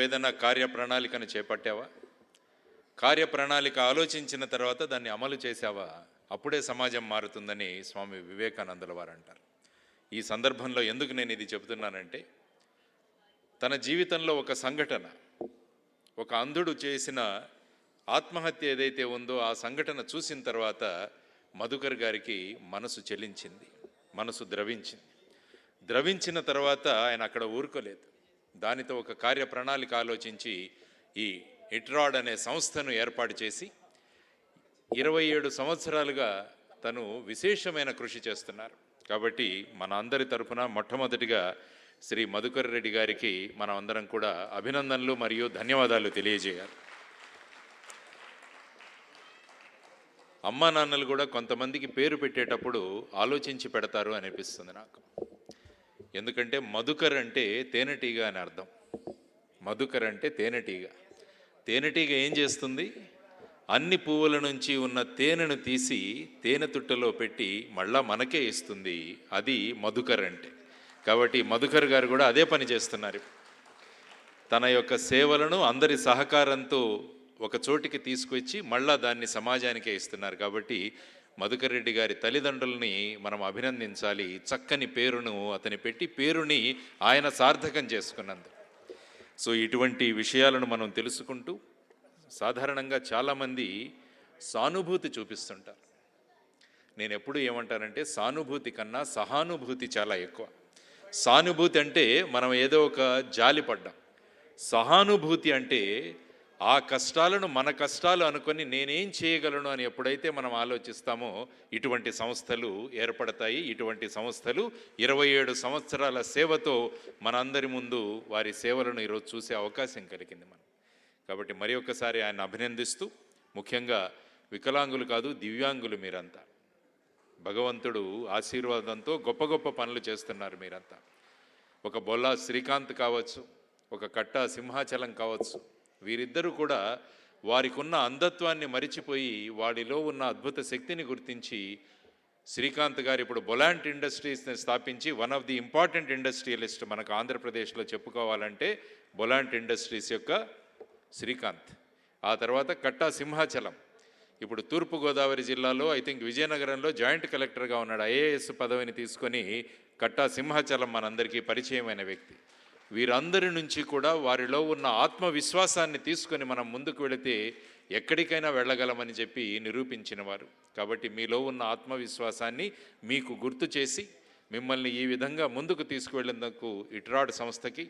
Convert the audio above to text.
ఏదైనా కార్యప్రణాళికను చేపట్టావా? కార్యప్రణాళిక ఆలోచించిన తర్వాత దాన్ని అమలు చేశావా? అప్పుడే సమాజం మారుతుందని స్వామి వివేకానందుల వారు అంటారు. ఈ సందర్భంలో ఎందుకు నేను ఇది చెబుతున్నానంటే, తన జీవితంలో ఒక సంఘటన, ఒక అంధుడు చేసిన ఆత్మహత్య ఏదైతే ఉందో ఆ సంఘటన చూసిన తర్వాత మధుకర్ గారికి మనసు చెలించింది, మనసు ద్రవించింది. ద్రవించిన తర్వాత ఆయన అక్కడ ఊరుకోలేదు. దానితో ఒక కార్యప్రణాళిక ఆలోచించి ఈ ఇట్రాడ్ అనే సంస్థను ఏర్పాటు చేసి 27 సంవత్సరాలుగా తను విశేషమైన కృషి చేస్తున్నారు. కాబట్టి మన అందరి తరఫున మొట్టమొదటిగా శ్రీ మధుకర్ రెడ్డి గారికి మనం అందరం కూడా అభినందనలు మరియు ధన్యవాదాలు తెలియజేయాలి. అమ్మా నాన్నలు కూడా కొంతమందికి పేరు పెట్టేటప్పుడు ఆలోచించి పెడతారు అనిపిస్తుంది నాకు. ఎందుకంటే మధుకర్ అంటే తేనెటీగ అని అర్థం. మధుకర్ అంటే తేనెటీగ. తేనెటీగ ఏం చేస్తుంది? అన్ని పువ్వుల నుంచి ఉన్న తేనెను తీసి తేనె తుట్టలో పెట్టి మళ్ళా మనకే ఇస్తుంది. అది మధుకర్ అంటే. కాబట్టి మధుకర్ గారు కూడా అదే పని చేస్తున్నారు. తన యొక్క సేవలను అందరి సహకారంతో ఒక చోటికి తీసుకొచ్చి మళ్ళా దాన్ని సమాజానికే ఇస్తున్నారు. కాబట్టి మధుకర్ రెడ్డి గారి తల్లిదండ్రుల్ని మనం అభినందించాలి. చక్కని పేరును అతని పెట్టి పేరుని ఆయన సార్థకం చేసుకున్నందుకు. సో ఇటువంటి విషయాలను మనం తెలుసుకుంటూ, సాధారణంగా చాలామంది సానుభూతి చూపిస్తుంటారు. నేను ఎప్పుడు ఏమంటానంటే, సానుభూతి కన్నా సహానుభూతి చాలా ఎక్కువ. సానుభూతి అంటే మనం ఏదో ఒక జాలి పడ్డాం. సహానుభూతి అంటే ఆ కష్టాలను మన కష్టాలు అనుకొని నేనేం చేయగలను అని ఎప్పుడైతే మనం ఆలోచిస్తామో ఇటువంటి సంస్థలు ఏర్పడతాయి. ఇటువంటి సంస్థలు 27 సంవత్సరాల సేవతో మనందరి ముందు వారి సేవలను ఈరోజు చూసే అవకాశం కలిగింది మనం. కాబట్టి మరి ఒక్కసారి ఆయన అభినందిస్తూ, ముఖ్యంగా వికలాంగులు కాదు దివ్యాంగులు మీరంతా, భగవంతుడు ఆశీర్వాదంతో గొప్ప గొప్ప పనులు చేస్తున్నారు మీరంతా. ఒక బొల్లా శ్రీకాంత్ కావచ్చు, ఒక కట్టా సింహాచలం కావచ్చు, వీరిద్దరూ కూడా వారికి ఉన్న అంధత్వాన్ని మరిచిపోయి వాడిలో ఉన్న అద్భుత శక్తిని గుర్తించి శ్రీకాంత్ గారు ఇప్పుడు బొలాంట్ ఇండస్ట్రీస్ని స్థాపించి one of the important industrialist మనకు ఆంధ్రప్రదేశ్లో చెప్పుకోవాలంటే బొలాంట్ ఇండస్ట్రీస్ యొక్క శ్రీకాంత్. ఆ తర్వాత కట్టా సింహాచలం ఇప్పుడు తూర్పుగోదావరి జిల్లాలో ఐ థింక్ విజయనగరంలో జాయింట్ కలెక్టర్గా ఉన్నాడు. ఐఏఎస్ పదవిని తీసుకొని కట్టా సింహాచలం మనందరికీ పరిచయమైన వ్యక్తి. వీరందరి నుంచి కూడా వారిలో ఉన్న ఆత్మవిశ్వాసాన్ని తీసుకొని మనం ముందుకు వెళితే ఎక్కడికైనా వెళ్ళగలమని చెప్పి నిరూపించిన వారు. కాబట్టి మీలో ఉన్న ఆత్మవిశ్వాసాన్ని మీకు గుర్తు చేసి మిమ్మల్ని ఈ విధంగా ముందుకు తీసుకువెళ్ళేందుకు ఇట్రాడ్ సంస్థకి